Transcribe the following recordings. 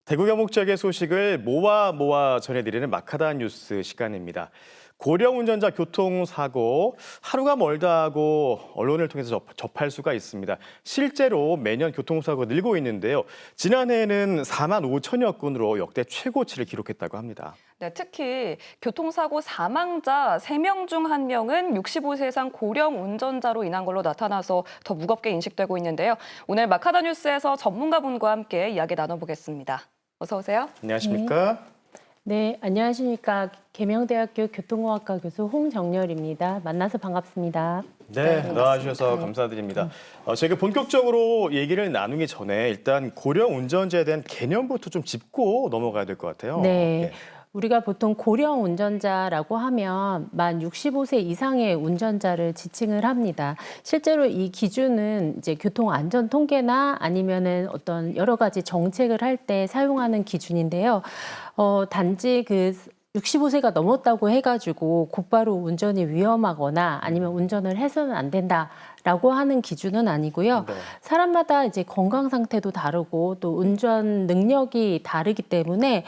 대구 경북 지역의 소식을 모아 전해드리는 마카다 뉴스 시간입니다. 고령 운전자 교통사고 하루가 멀다 하고 언론을 통해서 접할 수가 있습니다. 실제로 매년 교통사고가 늘고 있는데요. 지난해에는 4만 5천여 건으로 역대 최고치를 기록했다고 합니다. 네, 특히 교통사고 사망자 3명 중 1명은 65세 이상 고령 운전자로 인한 걸로 나타나서 더 무겁게 인식되고 있는데요. 오늘 마카다 뉴스에서 전문가분과 함께 이야기 나눠보겠습니다. 어서 오세요. 안녕하십니까? 네, 안녕하십니까. 계명대학교 교통공학과 교수 홍정렬입니다. 만나서 반갑습니다. 네, 나와주셔서 감사드립니다. 저희가 본격적으로 얘기를 나누기 전에 일단 고령 운전자에 대한 개념부터 좀 짚고 넘어가야 될 것 같아요. 네. 우리가 보통 고령 운전자라고 하면 만 65세 이상의 운전자를 지칭을 합니다. 실제로 이 기준은 이제 교통 안전 통계나 아니면은 어떤 여러 가지 정책을 할 때 사용하는 기준인데요. 단지 그 65세가 넘었다고 해가지고 곧바로 운전이 위험하거나 아니면 운전을 해서는 안 된다라고 하는 기준은 아니고요. 네. 사람마다 이제 건강 상태도 다르고 또 운전 능력이 다르기 때문에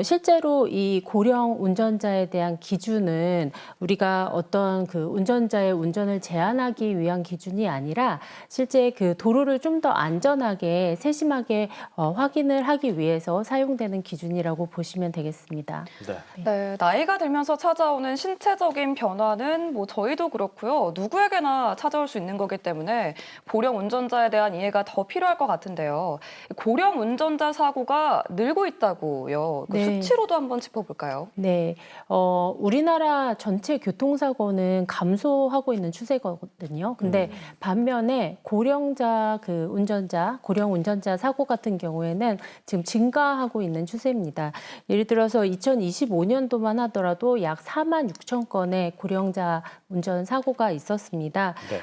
실제로 이 고령 운전자에 대한 기준은 우리가 어떤 그 운전자의 운전을 제한하기 위한 기준이 아니라 실제 그 도로를 좀 더 안전하게 세심하게 확인을 하기 위해서 사용되는 기준이라고 보시면 되겠습니다. 네. 네, 나이가 들면서 찾아오는 신체적인 변화는 저희도 그렇고요. 누구에게나 찾아올 수 있는 거기 때문에 고령 운전자에 대한 이해가 더 필요할 것 같은데요. 고령 운전자 사고가 늘고 있다고요. 그 네. 수치로도 한번 짚어볼까요? 네, 우리나라 전체 교통사고는 감소하고 있는 추세거든요. 근데 반면에 고령자 고령 운전자 사고 같은 경우에는 지금 증가하고 있는 추세입니다. 예를 들어서 2025년도만 하더라도 약 4만 6천 건의 고령자 운전 사고가 있었습니다. 네.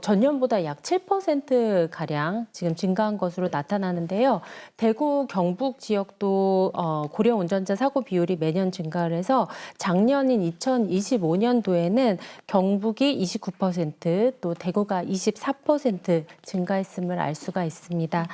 전년보다 약 7%가량 지금 증가한 것으로 나타나는데요. 대구, 경북 지역도 고령 운전자 사고 비율이 매년 증가를 해서 작년인 2025년도에는 경북이 29%, 또 대구가 24% 증가했음을 알 수가 있습니다. 네.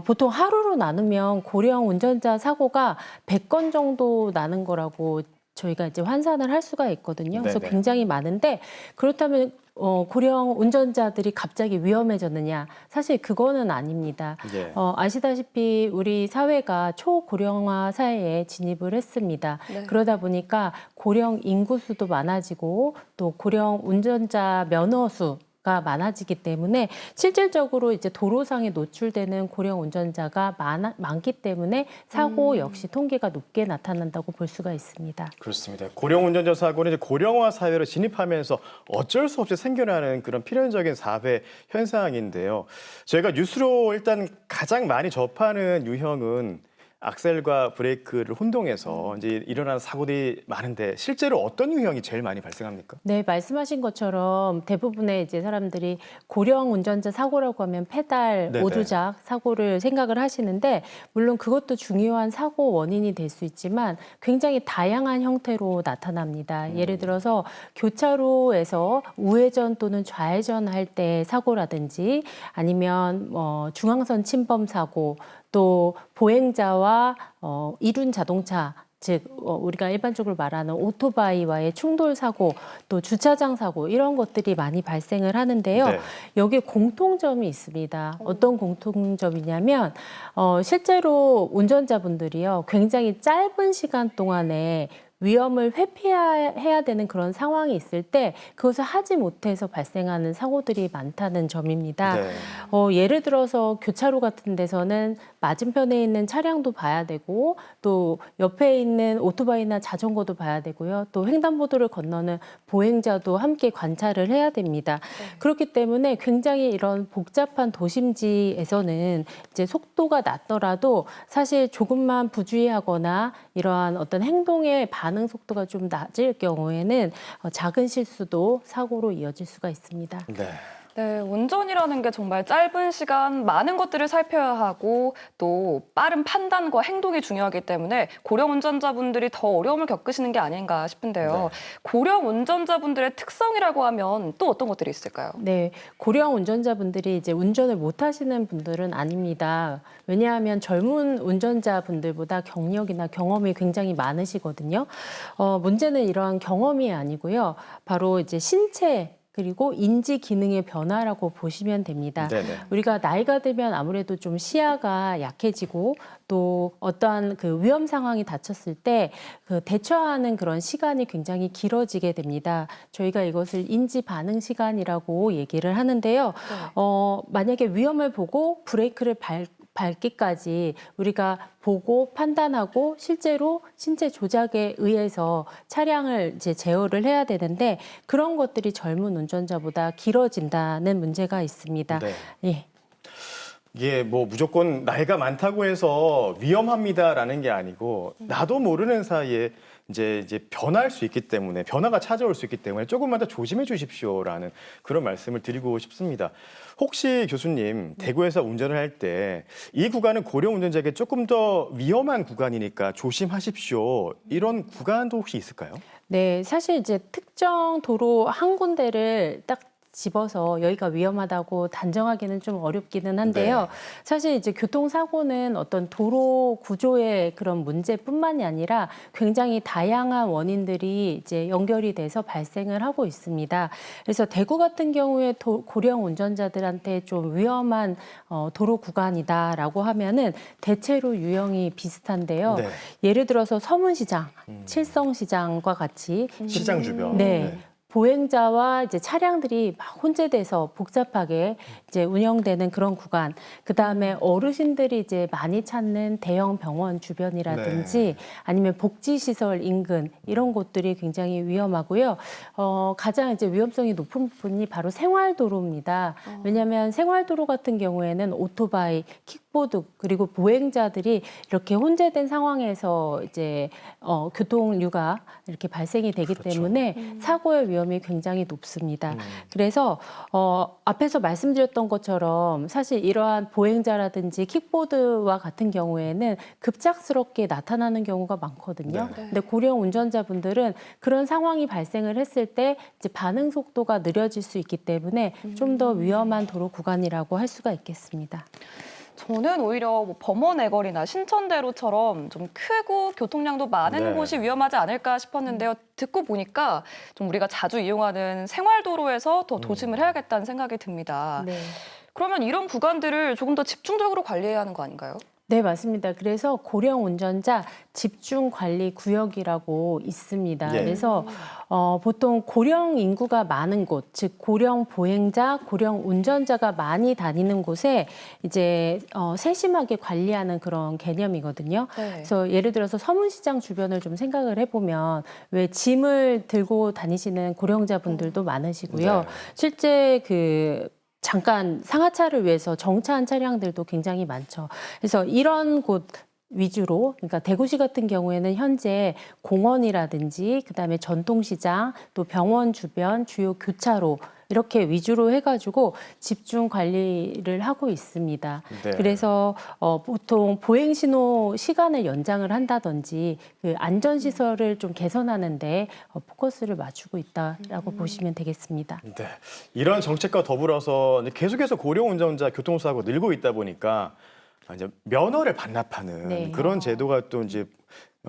보통 하루로 나누면 고령 운전자 사고가 100건 정도 나는 거라고 저희가 이제 환산을 할 수가 있거든요. 그래서 네네. 굉장히 많은데 그렇다면 고령 운전자들이 갑자기 위험해졌느냐? 사실 그거는 아닙니다. 네. 아시다시피 우리 사회가 초고령화 사회에 진입을 했습니다. 네. 그러다 보니까 고령 인구수도 많아지고 또 고령 운전자 면허 수가 많아지기 때문에 실질적으로 이제 도로상에 노출되는 고령 운전자가 많기 때문에 사고 역시 통계가 높게 나타난다고 볼 수가 있습니다. 그렇습니다. 고령 운전자 사고는 이제 고령화 사회로 진입하면서 어쩔 수 없이 생겨나는 그런 필연적인 사회 현상인데요. 저희가 뉴스로 일단 가장 많이 접하는 유형은 악셀과 브레이크를 혼동해서 이제 일어나는 사고들이 많은데 실제로 어떤 유형이 제일 많이 발생합니까? 네, 말씀하신 것처럼 대부분의 이제 사람들이 고령 운전자 사고라고 하면 페달, 네네. 오두작 사고를 생각을 하시는데 물론 그것도 중요한 사고 원인이 될 수 있지만 굉장히 다양한 형태로 나타납니다. 예를 들어서 교차로에서 우회전 또는 좌회전 할 때 사고라든지 아니면 중앙선 침범 사고 또 보행자와 이륜 자동차 즉 우리가 일반적으로 말하는 오토바이와의 충돌 사고 또 주차장 사고 이런 것들이 많이 발생을 하는데요. 네. 여기에 공통점이 있습니다. 어떤 공통점이냐면 실제로 운전자분들이요 굉장히 짧은 시간 동안에 위험을 회피해야 되는 그런 상황이 있을 때 그것을 하지 못해서 발생하는 사고들이 많다는 점입니다. 네. 예를 들어서 교차로 같은 데서는 맞은편에 있는 차량도 봐야 되고 또 옆에 있는 오토바이나 자전거도 봐야 되고요. 또 횡단보도를 건너는 보행자도 함께 관찰을 해야 됩니다. 그렇기 때문에 굉장히 이런 복잡한 도심지에서는 이제 속도가 낮더라도 사실 조금만 부주의하거나 이러한 어떤 행동의 반응 속도가 좀 낮을 경우에는 작은 실수도 사고로 이어질 수가 있습니다. 네. 네, 운전이라는 게 정말 짧은 시간 많은 것들을 살펴야 하고 또 빠른 판단과 행동이 중요하기 때문에 고령 운전자분들이 더 어려움을 겪으시는 게 아닌가 싶은데요. 네. 고령 운전자분들의 특성이라고 하면 또 어떤 것들이 있을까요? 네, 고령 운전자분들이 이제 운전을 못 하시는 분들은 아닙니다. 왜냐하면 젊은 운전자분들보다 경력이나 경험이 굉장히 많으시거든요. 문제는 이러한 경험이 아니고요. 바로 이제 신체 그리고 인지 기능의 변화라고 보시면 됩니다. 네네. 우리가 나이가 들면 아무래도 좀 시야가 약해지고 또 어떠한 그 위험 상황이 닥쳤을 때 그 대처하는 그런 시간이 굉장히 길어지게 됩니다. 저희가 이것을 인지 반응 시간이라고 얘기를 하는데요. 만약에 위험을 보고 브레이크를 밟기까지 우리가 보고 판단하고 실제로 신체 조작에 의해서 차량을 이제 제어를 해야 되는데 그런 것들이 젊은 운전자보다 길어진다는 문제가 있습니다. 네. 예. 이게 뭐 무조건 나이가 많다고 해서 위험합니다라는 게 아니고 나도 모르는 사이에 이제 변할 수 있기 때문에 변화가 찾아올 수 있기 때문에 조금만 더 조심해 주십시오라는 그런 말씀을 드리고 싶습니다. 혹시 교수님 대구에서 운전을 할 때 이 구간은 고령 운전자에게 조금 더 위험한 구간이니까 조심하십시오. 이런 구간도 혹시 있을까요? 네, 사실 이제 특정 도로 한 군데를 딱 집어서 여기가 위험하다고 단정하기는 좀 어렵기는 한데요. 네. 사실 이제 교통사고는 어떤 도로 구조의 그런 문제뿐만이 아니라 굉장히 다양한 원인들이 이제 연결이 돼서 발생을 하고 있습니다. 그래서 대구 같은 경우에 고령 운전자들한테 좀 위험한 도로 구간이다라고 하면은 대체로 유형이 비슷한데요. 네. 예를 들어서 서문시장, 칠성시장과 같이 시장 주변. 네. 보행자와 이제 차량들이 막 혼재돼서 복잡하게 이제 운영되는 그런 구간. 그 다음에 어르신들이 이제 많이 찾는 대형 병원 주변이라든지 네. 아니면 복지시설 인근 이런 곳들이 굉장히 위험하고요. 가장 이제 위험성이 높은 부분이 바로 생활도로입니다. 왜냐하면 생활도로 같은 경우에는 오토바이, 킥보드 그리고 보행자들이 이렇게 혼재된 상황에서 이제 교통류가 이렇게 발생이 되기 그렇죠. 때문에 사고의 위험이 굉장히 높습니다. 그래서 앞에서 말씀드렸던 것처럼 사실 이러한 보행자라든지 킥보드와 같은 경우에는 급작스럽게 나타나는 경우가 많거든요. 네. 근데 고령 운전자분들은 그런 상황이 발생을 했을 때 이제 반응 속도가 느려질 수 있기 때문에 좀 더 위험한 도로 구간이라고 할 수가 있겠습니다. 저는 오히려 뭐 범원애거리나 신천대로처럼 좀 크고 교통량도 많은 네. 곳이 위험하지 않을까 싶었는데요. 듣고 보니까 좀 우리가 자주 이용하는 생활도로에서 더 조심을 해야겠다는 생각이 듭니다. 네. 그러면 이런 구간들을 조금 더 집중적으로 관리해야 하는 거 아닌가요? 네, 맞습니다. 그래서 고령 운전자 집중 관리 구역이라고 있습니다. 예. 그래서 보통 고령 인구가 많은 곳, 즉 고령 보행자, 고령 운전자가 많이 다니는 곳에 이제 세심하게 관리하는 그런 개념이거든요. 네. 그래서 예를 들어서 서문시장 주변을 좀 생각을 해보면 왜 짐을 들고 다니시는 고령자분들도 많으시고요. 네. 실제 잠깐 상하차를 위해서 정차한 차량들도 굉장히 많죠. 그래서 이런 곳 위주로, 그러니까 대구시 같은 경우에는 현재 공원이라든지 그다음에 전통시장, 또 병원 주변, 주요 교차로 이렇게 위주로 해가지고 집중 관리를 하고 있습니다. 네. 그래서 보통 보행 신호 시간을 연장을 한다든지 그 안전 시설을 좀 개선하는데 포커스를 맞추고 있다라고 보시면 되겠습니다. 네. 이런 정책과 더불어서 이제 계속해서 고령 운전자 교통사고 늘고 있다 보니까 이제 면허를 반납하는 네. 그런 제도가 또 이제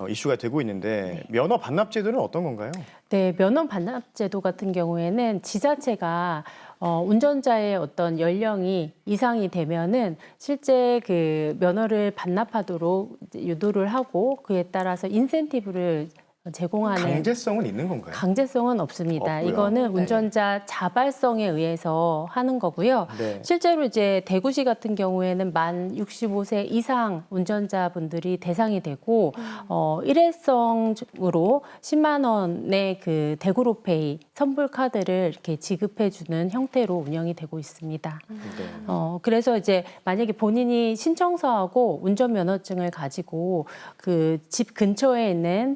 이슈가 되고 있는데 면허 반납 제도는 어떤 건가요? 네, 면허 반납 제도 같은 경우에는 지자체가 운전자의 어떤 연령이 이상이 되면은 실제 그 면허를 반납하도록 이제 유도를 하고 그에 따라서 인센티브를 제공하는 강제성은 있는 건가요? 강제성은 없습니다. 없고요. 이거는 네. 운전자 자발성에 의해서 하는 거고요. 네. 실제로 이제 대구시 같은 경우에는 만 65세 이상 운전자분들이 대상이 되고 일회성으로 10만 원의 그 대구로페이 선불 카드를 이렇게 지급해 주는 형태로 운영이 되고 있습니다. 네. 그래서 이제 만약에 본인이 신청서하고 운전면허증을 가지고 그 집 근처에 있는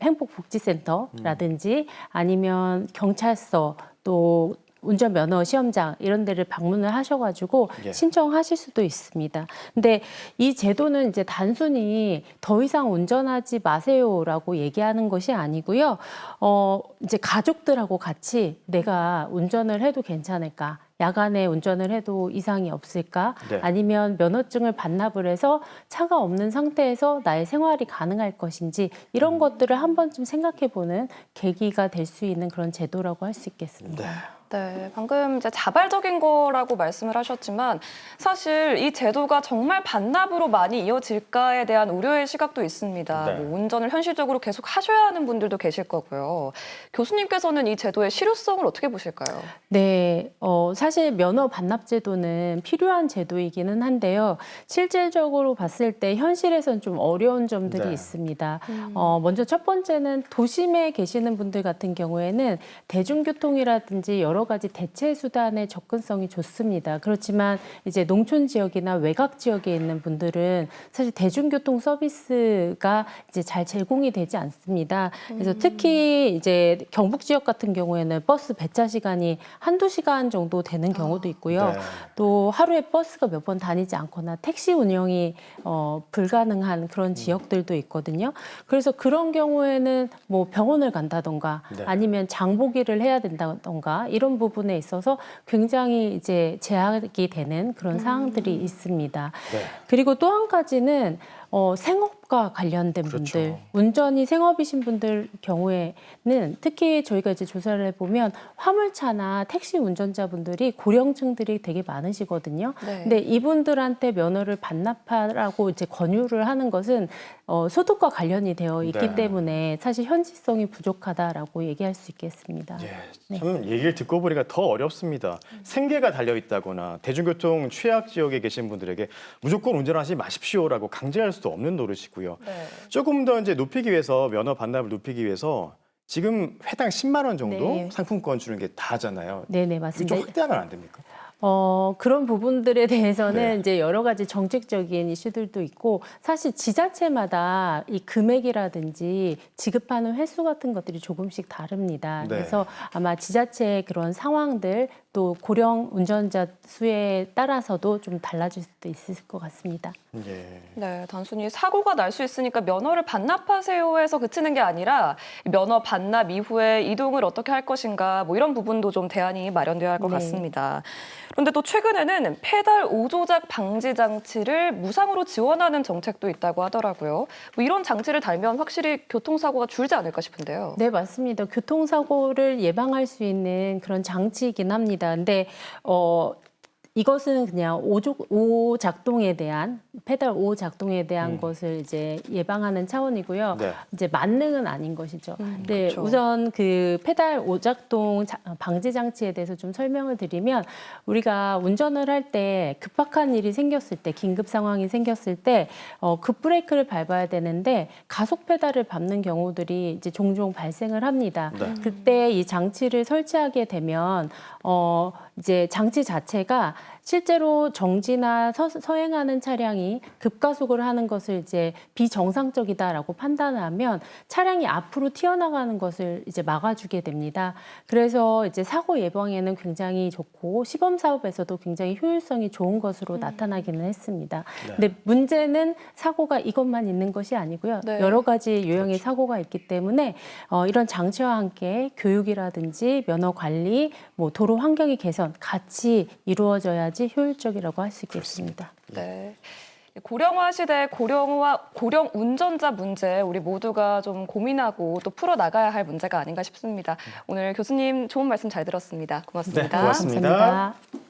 행복복지센터라든지 아니면 경찰서 또 운전면허 시험장 이런 데를 방문을 하셔가지고 예. 신청하실 수도 있습니다. 근데 이 제도는 이제 단순히 더 이상 운전하지 마세요라고 얘기하는 것이 아니고요. 이제 가족들하고 같이 내가 운전을 해도 괜찮을까? 야간에 운전을 해도 이상이 없을까? 네. 아니면 면허증을 반납을 해서 차가 없는 상태에서 나의 생활이 가능할 것인지 이런 것들을 한 번쯤 생각해보는 계기가 될 수 있는 그런 제도라고 할 수 있겠습니다. 네. 네, 방금 이제 자발적인 거라고 말씀을 하셨지만 사실 이 제도가 정말 반납으로 많이 이어질까에 대한 우려의 시각도 있습니다. 네. 뭐 운전을 현실적으로 계속 하셔야 하는 분들도 계실 거고요. 교수님께서는 이 제도의 실효성을 어떻게 보실까요? 네, 사실 면허 반납 제도는 필요한 제도이기는 한데요. 실질적으로 봤을 때 현실에선 좀 어려운 점들이 네. 있습니다. 먼저 첫 번째는 도심에 계시는 분들 같은 경우에는 대중교통이라든지 여러 가지 대체 수단의 접근성이 좋습니다. 그렇지만 이제 농촌 지역이나 외곽 지역에 있는 분들은 사실 대중교통 서비스가 이제 잘 제공이 되지 않습니다. 그래서 특히 이제 경북 지역 같은 경우에는 버스 배차 시간이 한두 시간 정도 되는 경우도 있고요. 네. 또 하루에 버스가 몇 번 다니지 않거나 택시 운영이 불가능한 그런 지역들도 있거든요. 그래서 그런 경우에는 뭐 병원을 간다던가 네. 아니면 장보기를 해야 된다던가 이런 부분에 있어서 굉장히 이제 제약이 되는 그런 사항들이 있습니다. 네. 그리고 또 한 가지는 생업과 관련된 그렇죠. 분들, 운전이 생업이신 분들 경우에는 특히 저희가 이제 조사를 해보면 화물차나 택시 운전자분들이 고령층들이 되게 많으시거든요. 네. 근데 이분들한테 면허를 반납하라고 이제 권유를 하는 것은 소득과 관련이 되어 있기 네. 때문에 사실 현실성이 부족하다라고 얘기할 수 있겠습니다. 예, 참 얘기를 듣고 보니까 더 어렵습니다. 생계가 달려 있다거나 대중교통 취약 지역에 계신 분들에게 무조건 운전하지 마십시오라고 강제할 수도 없는 노릇이고요. 네. 조금 더 이제 높이기 위해서 면허 반납을 높이기 위해서 지금 회당 10만 원 정도 네. 상품권 주는 게 다잖아요. 네네, 이거 맞습니다. 좀 확대하면 안 됩니까? 그런 부분들에 대해서는 네. 이제 여러 가지 정책적인 이슈들도 있고 사실 지자체마다 이 금액이라든지 지급하는 횟수 같은 것들이 조금씩 다릅니다. 네. 그래서 아마 지자체의 그런 상황들 또 고령 운전자 수에 따라서도 좀 달라질 수도 있을 것 같습니다. 예. 네, 단순히 사고가 날 수 있으니까 면허를 반납하세요 해서 그치는 게 아니라 면허 반납 이후에 이동을 어떻게 할 것인가 뭐 이런 부분도 좀 대안이 마련되어야 할 것 네. 같습니다. 그런데 또 최근에는 페달 오조작 방지 장치를 무상으로 지원하는 정책도 있다고 하더라고요. 뭐 이런 장치를 달면 확실히 교통사고가 줄지 않을까 싶은데요. 네, 맞습니다. 교통사고를 예방할 수 있는 그런 장치이긴 합니다. 근데 이것은 그냥 오 작동에 대한 페달 오 작동에 대한 것을 이제 예방하는 차원이고요. 네. 이제 만능은 아닌 것이죠. 네, 그렇죠. 우선 그 페달 오 작동 방지 장치에 대해서 좀 설명을 드리면 우리가 운전을 할 때 급박한 일이 생겼을 때 긴급 상황이 생겼을 때 급브레이크를 밟아야 되는데 가속 페달을 밟는 경우들이 이제 종종 발생을 합니다. 네. 그때 이 장치를 설치하게 되면 이제 장치 자체가 실제로 정지나 서행하는 차량이 급가속을 하는 것을 이제 비정상적이다라고 판단하면 차량이 앞으로 튀어나가는 것을 이제 막아주게 됩니다. 그래서 이제 사고 예방에는 굉장히 좋고 시범 사업에서도 굉장히 효율성이 좋은 것으로 나타나기는 했습니다. 네. 근데 문제는 사고가 이것만 있는 것이 아니고요. 네. 여러 가지 유형의 사고가 있기 때문에 이런 장치와 함께 교육이라든지 면허 관리, 뭐 도로 환경의 개선 같이 이루어져야지 효율적이라고 할 수 있겠습니다. 네. 고령화 시대 고령 운전자 문제 우리 모두가 좀 고민하고 또 풀어 나가야 할 문제가 아닌가 싶습니다. 오늘 교수님 좋은 말씀 잘 들었습니다. 고맙습니다. 네, 고맙습니다. 감사합니다.